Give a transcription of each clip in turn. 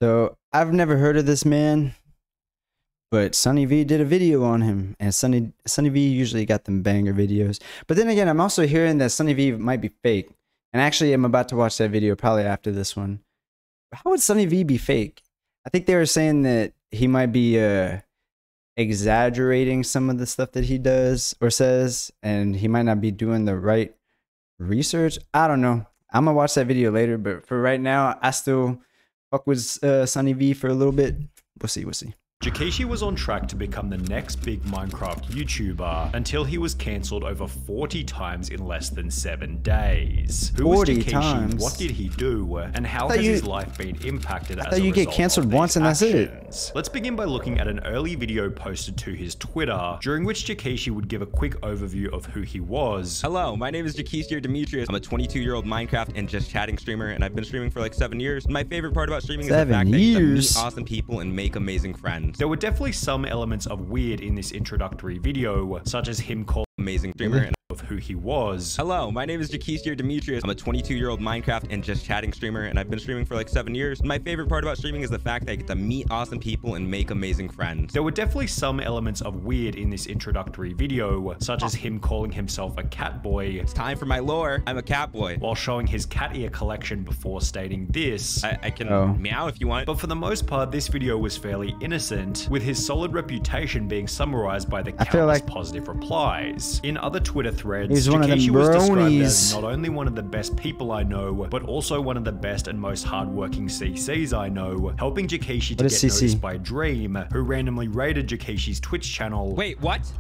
So I've never heard of this man, but Sunny V did a video on him, and Sunny V usually got them banger videos. But then again, I'm also hearing that Sunny V might be fake, and actually, I'm about to watch that video probably after this one. How would Sunny V be fake? I think they were saying that he might be exaggerating some of the stuff that he does or says, and he might not be doing the right research. I don't know. I'm gonna watch that video later, but for right now, I still fuck with Sunny V for a little bit. We'll see. Jakashi was on track to become the next big Minecraft YouTuber until he was cancelled over 40 times in less than 7 days. Who was Jakashi? Times. What did he do? And how has his life been impacted as a result? I thought you get cancelled once and that's it. Let's begin by looking at an early video posted to his Twitter, during which Jakashi would give a quick overview of who he was. Hello, my name is Jakashi Demetrius. I'm a 22-year-old Minecraft and just chatting streamer, and I've been streaming for like 7 years. My favorite part about streaming is the fact that you can meet awesome people and make amazing friends. There were definitely some elements of weird in this introductory video, such as him calling amazing streamer and of who he was. Hello, my name is Jakashi Demetrius. I'm a 22-year-old Minecraft and just chatting streamer, and I've been streaming for like 7 years. My favorite part about streaming is the fact that I get to meet awesome people and make amazing friends. There were definitely some elements of weird in this introductory video, such as him calling himself a cat boy. It's time for my lore. I'm a cat boy. While showing his cat ear collection before stating this. I can meow if you want. But for the most part, this video was fairly innocent, with his solid reputation being summarized by the countless positive replies. In other Twitter threads, Jakashi was described as not only one of the best people I know, but also one of the best and most hardworking CCs I know, helping Jakashi to get noticed by Dream, who randomly raided Jakashi's Twitch channel. Wait, what?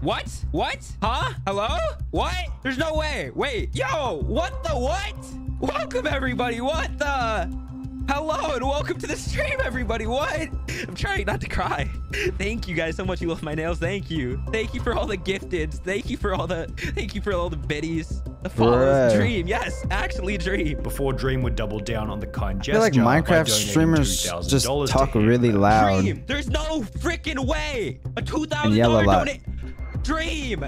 Huh? Hello? What? There's no way. Wait, yo, what the what? Welcome everybody, what the? Hello and welcome to the stream, everybody. What? I'm trying not to cry. Thank you guys so much. You love my nails. Thank you. Thank you for all the gifteds. Thank you for all the biddies. The follows. Dream. Yes, actually Dream. Before Dream would double down on the kind gesture. I feel like Minecraft streamers just talk really loud. Dream, there's no freaking way. A $2,000 donate. Dream.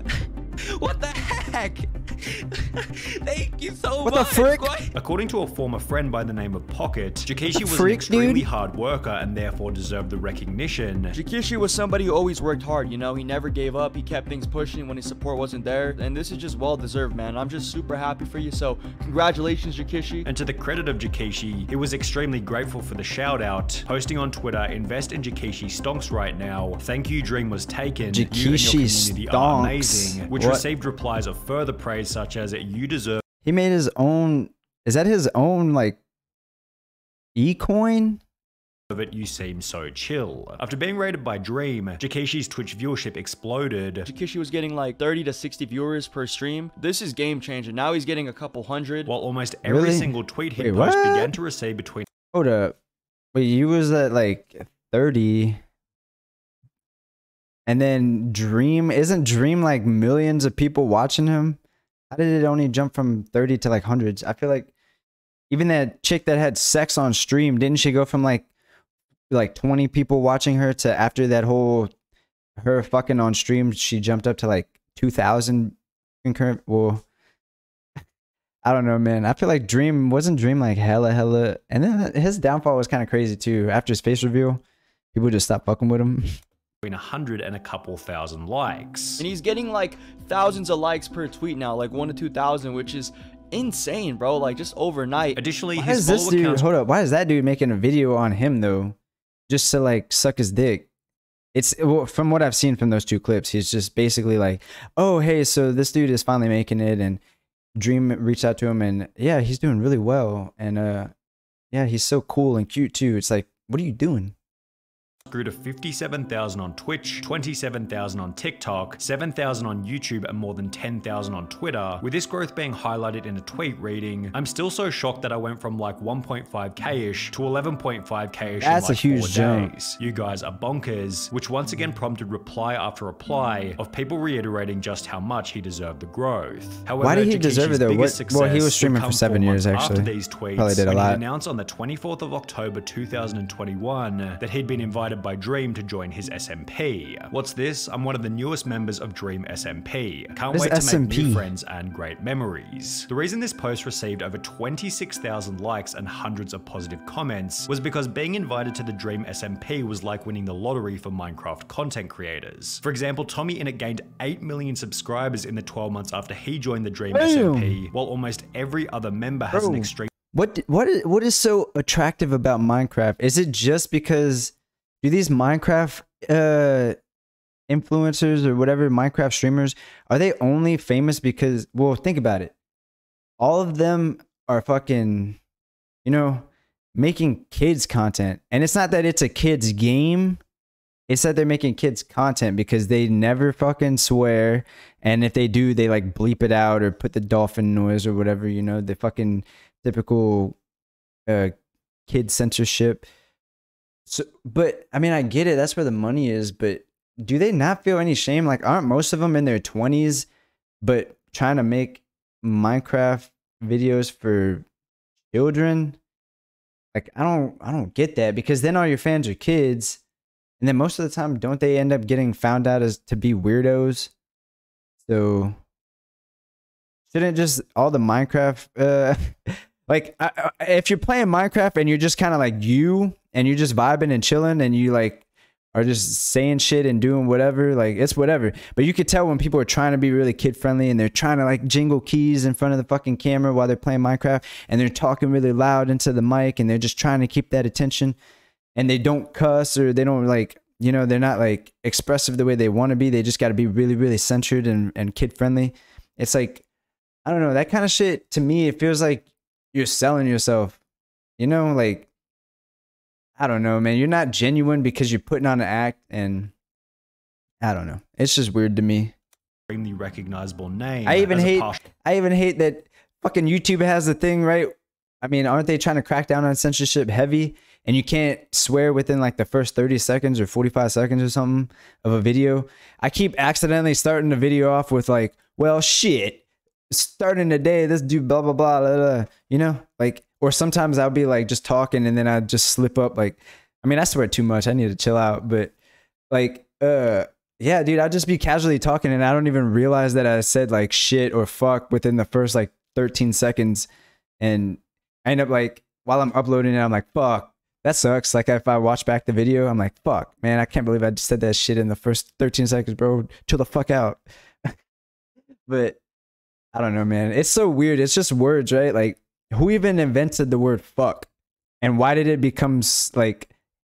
What the heck? Thank you so much. What the frick? According to a former friend by the name of Pocket, Jakashi was an extremely hard worker and therefore deserved the recognition. Jakashi was somebody who always worked hard, you know? He never gave up. He kept things pushing when his support wasn't there. And this is just well-deserved, man. I'm just super happy for you. So congratulations, Jakashi. And to the credit of Jakashi, he was extremely grateful for the shout-out, posting on Twitter, "Invest in Jakashi stonks right now. Thank you, Dream was taken. You and your community are amazing," which received replies of further praise such as "You deserve." He made his own. Is that his own like e-coin? Of it, you seem so chill. After being raided by Dream, Jakashi's Twitch viewership exploded. Jakashi was getting like 30 to 60 viewers per stream. This is game changer. Now he's getting a couple hundred. While almost every single tweet he posted began to receive between. Hold up. Wait, you was at like 30. And then Dream, isn't Dream like millions of people watching him? How did it only jump from 30 to like hundreds? I feel like even that chick that had sex on stream, didn't she go from like 20 people watching her to after that whole her fucking on stream, she jumped up to like 2,000 concurrent? Well, I don't know, man. I feel like wasn't Dream like hella, and then his downfall was kind of crazy too. After his face reveal, people just stopped fucking with him. Between 100 and a couple thousand likes. And he's getting like thousands of likes per tweet now, like 1 to 2,000, which is insane, bro. Like just overnight. Additionally, his follower count. Hold up. Why is that dude making a video on him though? Just to like suck his dick. It's from what I've seen from those two clips, he's just basically like, oh, hey, so this dude is finally making it, and Dream reached out to him, and yeah, he's doing really well, and yeah, he's so cool and cute too. It's like, what are you doing? Grew to 57,000 on Twitch, 27,000 on TikTok, 7,000 on YouTube, and more than 10,000 on Twitter, with this growth being highlighted in a tweet reading, "I'm still so shocked that I went from like 1.5k-ish to 11.5k-ish in like 4 days. You guys are bonkers," which once again prompted reply after reply of people reiterating just how much he deserved the growth. However, why did he deserve it though? Well, he was streaming for 7 years actually. After these tweets, probably did a lot. He announced on the 24th of October 2021 that he'd been invited invited by Dream to join his SMP. What's this? I'm one of the newest members of Dream SMP. Can't wait to make new friends and great memories. The reason this post received over 26,000 likes and hundreds of positive comments was because being invited to the Dream SMP was like winning the lottery for Minecraft content creators. For example, Tommy Innit gained 8 million subscribers in the 12 months after he joined the Dream SMP, while almost every other member has an extreme. What is so attractive about Minecraft? Is it just because do these Minecraft influencers or whatever, Minecraft streamers, are they only famous because, well, think about it. All of them are fucking, you know, making kids content. And it's not that it's a kids game. It's that they're making kids content because they never fucking swear. And if they do, they like bleep it out or put the dolphin noise or whatever, you know, the fucking typical kid censorship. So, but I mean, I get it. That's where the money is. But do they not feel any shame? Like, aren't most of them in their 20s, but trying to make Minecraft videos for children? Like, I don't get that, because then all your fans are kids. And then most of the time, don't they end up getting found out as to be weirdos? So shouldn't just all the Minecraft, like if you're playing Minecraft and you're just kind of like you, and you're just vibing and chilling, and you like are just saying shit and doing whatever, like it's whatever. But you could tell when people are trying to be really kid friendly and they're trying to like jingle keys in front of the fucking camera while they're playing Minecraft, and they're talking really loud into the mic, and they're just trying to keep that attention. And they don't cuss, or they don't like, you know, they're not like expressive the way they want to be. They just got to be really, really centered and kid friendly. It's like, I don't know, that kind of shit to me, it feels like you're selling yourself, you know, like, I don't know, man. You're not genuine because you're putting on an act, and I don't know. It's just weird to me. Extremely recognizable name. I even hate that fucking YouTube has the thing, right? I mean, aren't they trying to crack down on censorship heavy? And you can't swear within like the first 30 seconds or 45 seconds or something of a video. I keep accidentally starting the video off with like, well, shit, starting today, this dude, blah, blah, blah, blah, blah, you know, like, or sometimes I'll be like just talking and then I just slip up. Like, I mean, I swear too much. I need to chill out. But like, yeah, dude, I'll just be casually talking and I don't even realize that I said like shit or fuck within the first like 13 seconds. And I end up like, while I'm uploading it, I'm like, fuck. That sucks. Like if I watch back the video, I'm like, fuck, man, I can't believe I just said that shit in the first 13 seconds, bro. Chill the fuck out. But I don't know, man. It's so weird. It's just words, right? Like, who even invented the word fuck? And why did it become like,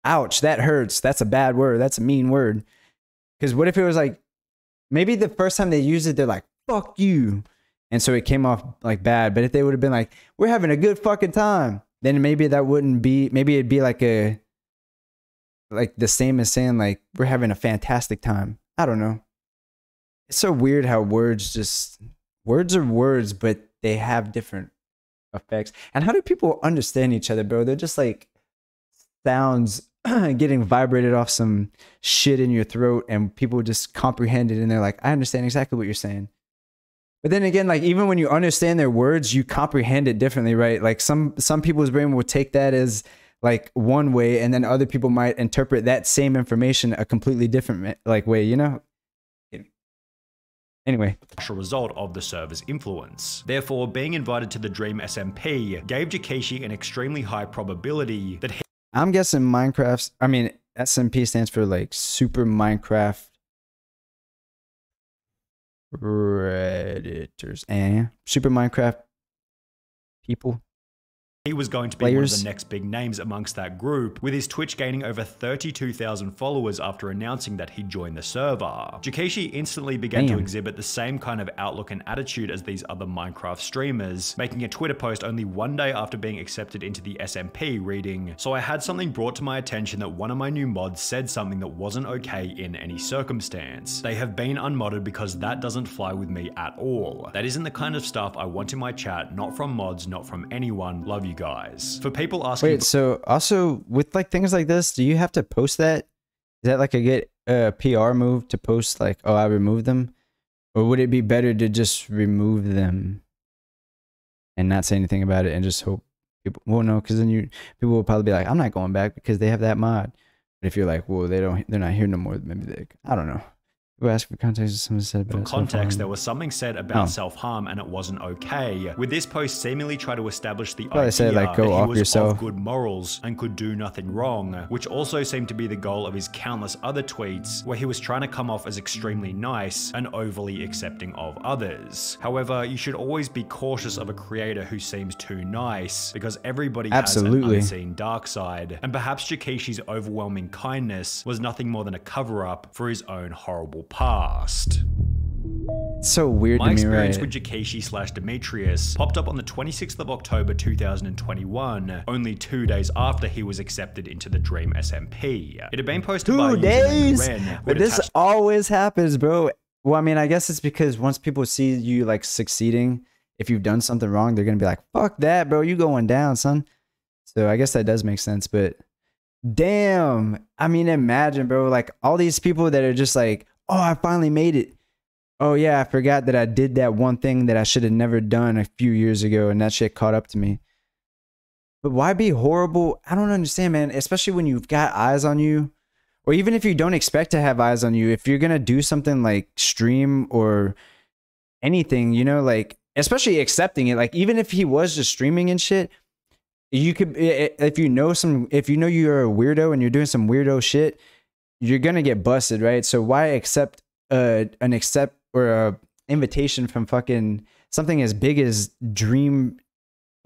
ouch, that hurts. That's a bad word. That's a mean word. Because what if it was like, maybe the first time they used it, they're like, fuck you. And so it came off like bad. But if they would have been like, we're having a good fucking time, then maybe that wouldn't be, maybe it'd be like the same as saying like, we're having a fantastic time. I don't know. It's so weird how words are words, but they have different effects. And how do people understand each other, bro? They're just like sounds getting vibrated off some shit in your throat, and people just comprehend it, and they're like, I understand exactly what you're saying. But then again, like even when you understand their words, you comprehend it differently, right? Like some people's brain will take that as like one way, and then other people might interpret that same information a completely different like way, you know? Anyway. A result of the server's influence. Therefore, being invited to the Dream SMP gave Jakashi an extremely high probability that he— I'm guessing SMP stands for like Super Minecraft Redditors and Super Minecraft people. He was going to be one of the next big names amongst that group, with his Twitch gaining over 32,000 followers after announcing that he joined the server. Jakashi instantly began to exhibit the same kind of outlook and attitude as these other Minecraft streamers, making a Twitter post only one day after being accepted into the SMP reading, "So I had something brought to my attention that one of my new mods said something that wasn't okay in any circumstance. They have been unmodded because that doesn't fly with me at all. That isn't the kind of stuff I want in my chat, not from mods, not from anyone. Love you guys." For people asking— Wait, so also with like things like this, do you have to post that? Is that like a PR move to post like, oh, I removed them? Or would it be better to just remove them and not say anything about it and just hope people— well, no, because then people will probably be like, I'm not going back because they have that mod. But if you're like, well, they're not here no more, maybe they, I don't know. People ask for context, someone said about For context, self-harm. there was something said about self-harm and it wasn't okay. With this post seemingly try to establish the Probably idea said, like, go that he off was yourself. of good morals and could do nothing wrong, which also seemed to be the goal of his countless other tweets, where he was trying to come off as extremely nice and overly accepting of others. However, you should always be cautious of a creator who seems too nice, because everybody has an unseen dark side, and perhaps Jikishi's overwhelming kindness was nothing more than a cover-up for his own horrible past. It's so weird My to me, experience right? with Jikeshi / Demetrius popped up on the 26th of October 2021, only 2 days after he was accepted into the Dream SMP. It had been posted by 2 user named days? Ren, But this always happens, bro. Well, I mean, I guess it's because once people see you like succeeding, if you've done something wrong, they're gonna be like, fuck that, bro, you going down, son. So I guess that does make sense, but damn. I mean, imagine, bro, like all these people that are just like, oh, I finally made it. Oh yeah, I forgot that I did that one thing that I should have never done a few years ago, and that shit caught up to me. But why be horrible? I don't understand, man. Especially when you've got eyes on you, or even if you don't expect to have eyes on you. If you're gonna do something like stream or anything, you know, like especially accepting it. Like even if he was just streaming and shit, you could, if you know you're a weirdo and you're doing some weirdo shit, you're gonna get busted, right? So why accept an invitation from fucking something as big as Dream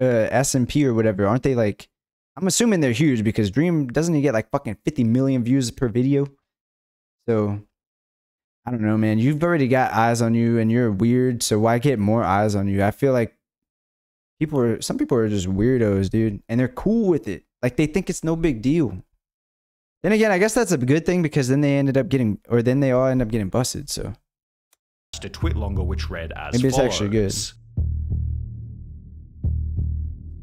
SMP or whatever? Aren't they like, I'm assuming they're huge, because Dream, doesn't he get like fucking 50 million views per video? So I don't know, man. You've already got eyes on you and you're weird, so why get more eyes on you? I feel like some people are just weirdos, dude, and they're cool with it. Like they think it's no big deal. Then again, I guess that's a good thing, because then they all end up getting busted. So a tweet longer, which read as maybe it's follows. actually good.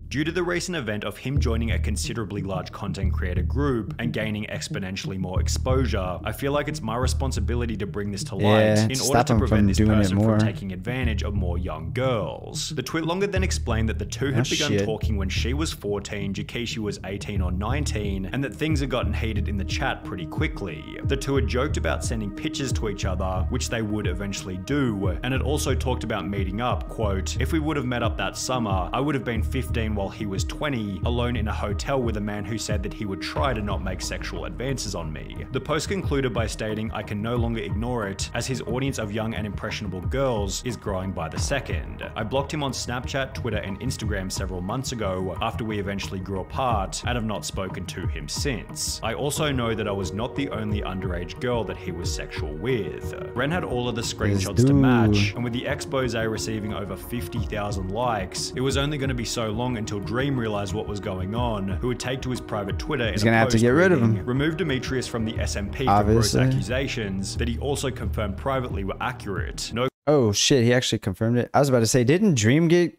Due to the recent event of him joining a considerably large content creator group and gaining exponentially more exposure, I feel like it's my responsibility to bring this to light in order to prevent this person from taking advantage of more young girls. The Twitlonger then explained that the two had begun talking when she was 14, Jikeshi was 18 or 19, and that things had gotten heated in the chat pretty quickly. The two had joked about sending pictures to each other, which they would eventually do, and had also talked about meeting up, quote, "If we would have met up that summer, I would have been 15 while he was 20, alone in a hotel with a man who said that he would try to not make sexual advances on me." The post concluded by stating, "I can no longer ignore it, as his audience of young and impressionable girls is growing by the second. I blocked him on Snapchat, Twitter, and Instagram several months ago after we eventually grew apart, and have not spoken to him since. I also know that I was not the only underage girl that he was sexual with." Ren had all of the screenshots to match, and with the expose receiving over 50,000 likes, it was only going to be so long until Dream realized what was going on, who would take to his private Twitter He's gonna have to get rid of him. Remove Demetrius from the SMP for gross accusations that he also confirmed privately were accurate. No. Oh shit, he actually confirmed it. I was about to say, didn't Dream get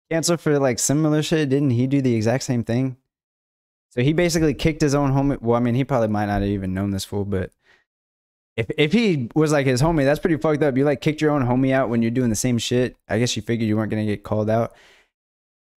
canceled for like similar shit? Didn't he do the exact same thing? So he basically kicked his own homie. Well, I mean, he probably might not have even known this fool, but if he was like his homie, that's pretty fucked up. You like kicked your own homie out when you're doing the same shit. I guess you figured you weren't gonna get called out.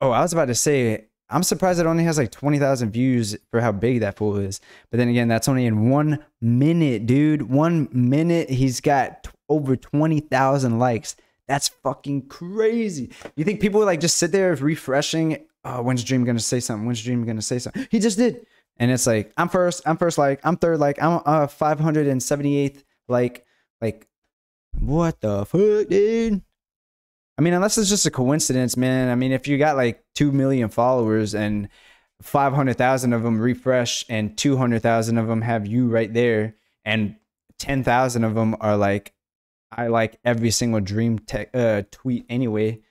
Oh, I was about to say, I'm surprised it only has like 20,000 views for how big that fool is. But then again, that's only in 1 minute, dude. 1 minute, he's got over 20,000 likes. That's fucking crazy. You think people would like just sit there refreshing? Oh, when's Dream gonna say something? When's Dream gonna say something? He just did. And it's like, I'm first like, I'm third like, I'm 578th like what the fuck, dude? I mean, unless it's just a coincidence, man. I mean, if you got like 2 million followers and 500,000 of them refresh and 200,000 of them have you right there, and 10,000 of them are like, I like every single Dream tweet anyway,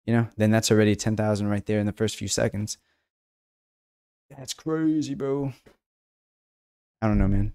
you know, then that's already 10,000 right there in the first few seconds. That's crazy, bro. I don't know, man.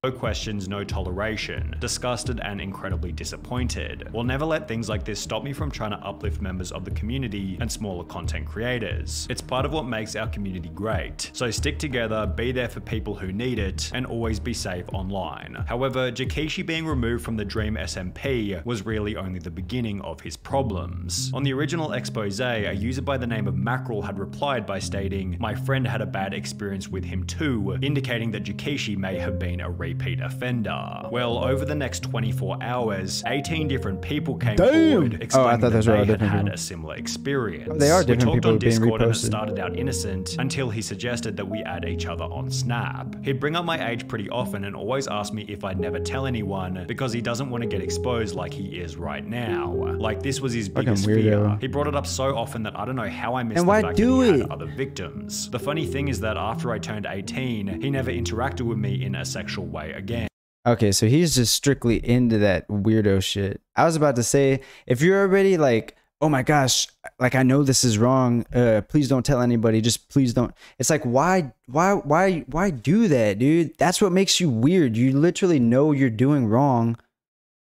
No questions, no toleration, disgusted and incredibly disappointed. Will never let things like this stop me from trying to uplift members of the community and smaller content creators. It's part of what makes our community great. So stick together, be there for people who need it, and always be safe online. However, Jakishi being removed from the Dream SMP was really only the beginning of his problems. On the original expose, a user by the name of Mackerel had replied by stating, "My friend had a bad experience with him too," indicating that Jakishi may have been a repeat offender. Well, over the next 24 hours, 18 different people came forward explaining that they had had a similar experience. They are different we talked people on being Discord and it reposted. started out innocent until he suggested that we add each other on Snap. He'd bring up my age pretty often and always ask me if I'd never tell anyone because he doesn't want to get exposed like he is right now. Like this was his biggest fear. He brought it up so often that I don't know how I missed the fact that he had other victims. The funny thing is that after I turned 18, he never interacted with me in a sexual way again. Okay, so he's just strictly into that weirdo shit. I was about to say, if you're already like, oh my gosh, like I know this is wrong, please don't tell anybody, just please don't. It's like, why do that, dude? That's what makes you weird. You literally know you're doing wrong,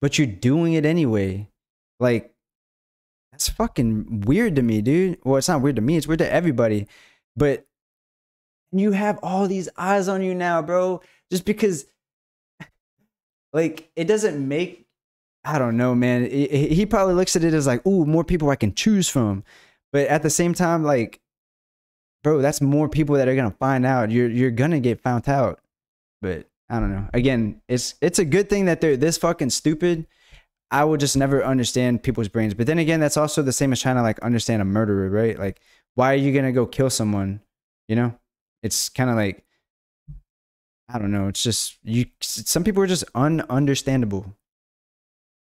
but you're doing it anyway. Like, that's fucking weird to me, dude. Well, it's not weird to me, it's weird to everybody. But you have all these eyes on you now, bro, just because. Like, it doesn't make, I don't know, man. He probably looks at it as like, ooh, more people I can choose from. But at the same time, like, bro, that's more people that are going to find out. You're going to get found out. But I don't know. Again, it's a good thing that they're this fucking stupid. I would just never understand people's brains. But then again, that's also the same as trying to like understand a murderer, right? Like, why are you going to go kill someone? You know, it's kind of like, I don't know. It's just some people are just ununderstandable.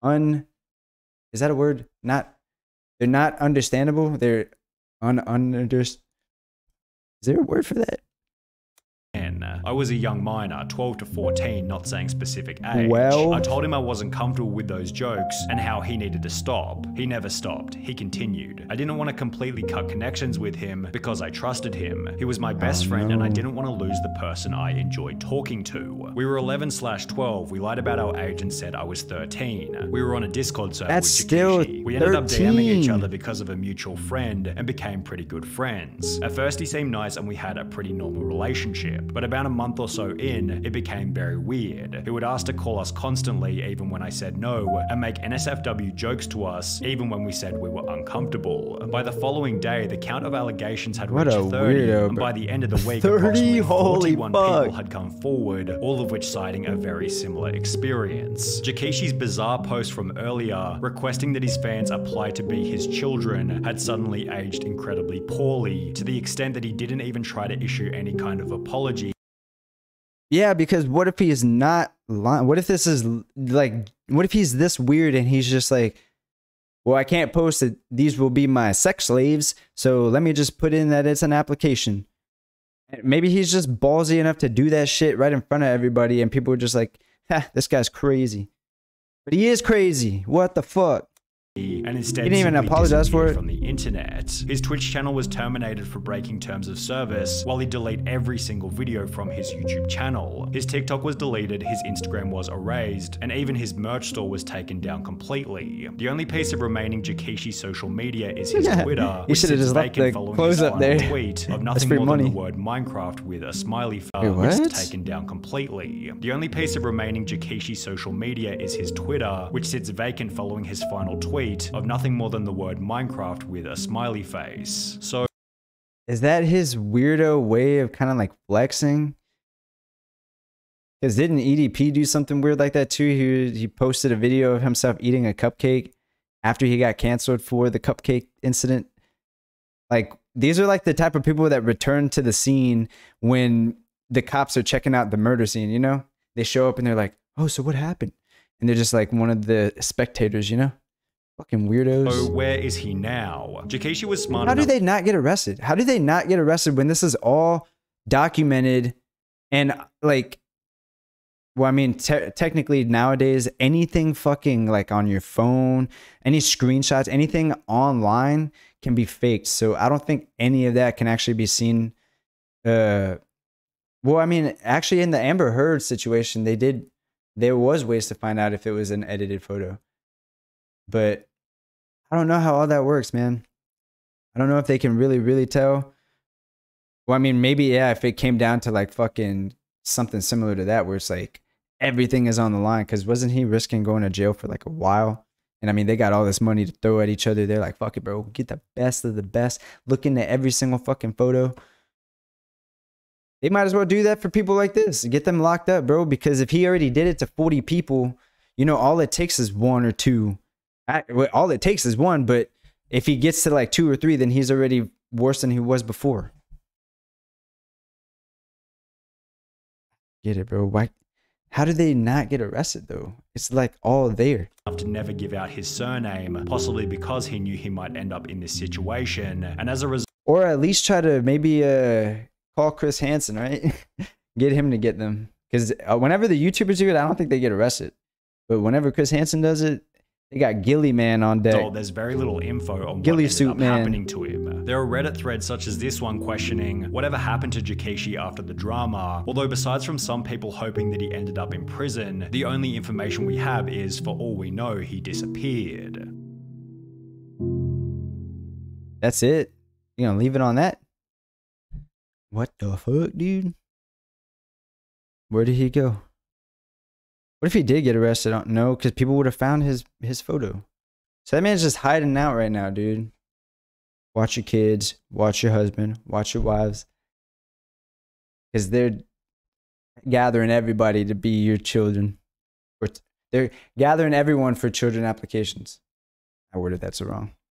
Is that a word? They're not understandable. They're Is there a word for that? I was a young minor, 12 to 14, not saying specific age. Well, I told him I wasn't comfortable with those jokes and how he needed to stop. He never stopped. He continued. I didn't want to completely cut connections with him because I trusted him. He was my best friend and I didn't want to lose the person I enjoyed talking to. We were 11/12. We lied about our age and said I was 13. We were on a Discord server with Jakishi. We ended up DMing each other because of a mutual friend and became pretty good friends. At first he seemed nice and we had a pretty normal relationship, but about a month or so in, it became very weird. He would ask to call us constantly even when I said no, and make NSFW jokes to us even when we said we were uncomfortable. By the following day, the count of allegations had reached 30, weirdo, and by the end of the week, approximately 41 people had come forward, all of which citing a very similar experience. Jakishi's bizarre post from earlier, requesting that his fans apply to be his children, had suddenly aged incredibly poorly, to the extent that he didn't even try to issue any kind of apology. Yeah, because what if he is not lying? What if this is like, what if he's this weird and he's just like, well, I can't post it. These will be my sex slaves. So let me just put in that it's an application. Maybe he's just ballsy enough to do that shit right in front of everybody. And people are just like, ha, this guy's crazy. But he is crazy. What the fuck? And instead he didn't even apologize for it from the internet. His Twitch channel was terminated for breaking terms of service, while he deleted every single video from his YouTube channel. His TikTok was deleted, his Instagram was erased, and even his merch store was taken down completely. The only piece of remaining Jakishi social media is his Twitter, you should have just left the close up there. Tweet of nothing more than the word Minecraft with a smiley face, which is taken down completely. The only piece of remaining Jakishi social media is his Twitter, which sits vacant following his final tweet of nothing more than the word Minecraft with a smiley face. So is that his weirdo way of kind of like flexing? Because didn't EDP do something weird like that too? He posted a video of himself eating a cupcake after he got canceled for the cupcake incident. Like, these are like the type of people that return to the scene when the cops are checking out the murder scene, you know? They show up and they're like, oh, so what happened? And they're just like one of the spectators, you know? Fucking weirdos. So where is he now? Jakishi was smart enough. How do they not get arrested? How do they not get arrested when this is all documented and like, well, I mean, technically nowadays, anything fucking like on your phone, any screenshots, anything online can be faked. So I don't think any of that can actually be seen Well, I mean, actually, in the Amber Heard situation, there was ways to find out if it was an edited photo. But I don't know how all that works, man. I don't know if they can really tell. Well, I mean, maybe, yeah, if it came down to like fucking something similar to that, where it's like everything is on the line. Cause wasn't he risking going to jail for like a while? And I mean, they got all this money to throw at each other. They're like, fuck it, bro. Get the best of the best. Looking at every single fucking photo. They might as well do that for people like this. Get them locked up, bro. Because if he already did it to 40 people, you know, all it takes is one or two. All it takes is one. But if he gets to like 2 or 3, then he's already worse than he was before. Get it, bro. Why? How do they not get arrested, though? It's like all there. To never give out his surname, possibly because he knew he might end up in this situation. And as a result, or at least try to maybe call Chris Hansen, right? Get him to get them. Because whenever the YouTubers do it, I don't think they get arrested. But whenever Chris Hansen does it, they got Gilly Man on deck. There's very little info on Ghillie what ended Suit up Man. happening to him. There are Reddit threads such as this one questioning whatever happened to Jakashi after the drama, although besides from some people hoping that he ended up in prison, the only information we have is, for all we know, he disappeared. That's it? You gonna leave it on that? What the fuck, dude? Where did he go? What if he did get arrested? I don't know, because people would have found his photo. So that man's just hiding out right now, dude. Watch your kids, watch your husband, watch your wives. Because they're gathering everybody to be your children. They're gathering everyone for children applications. I worded that so wrong.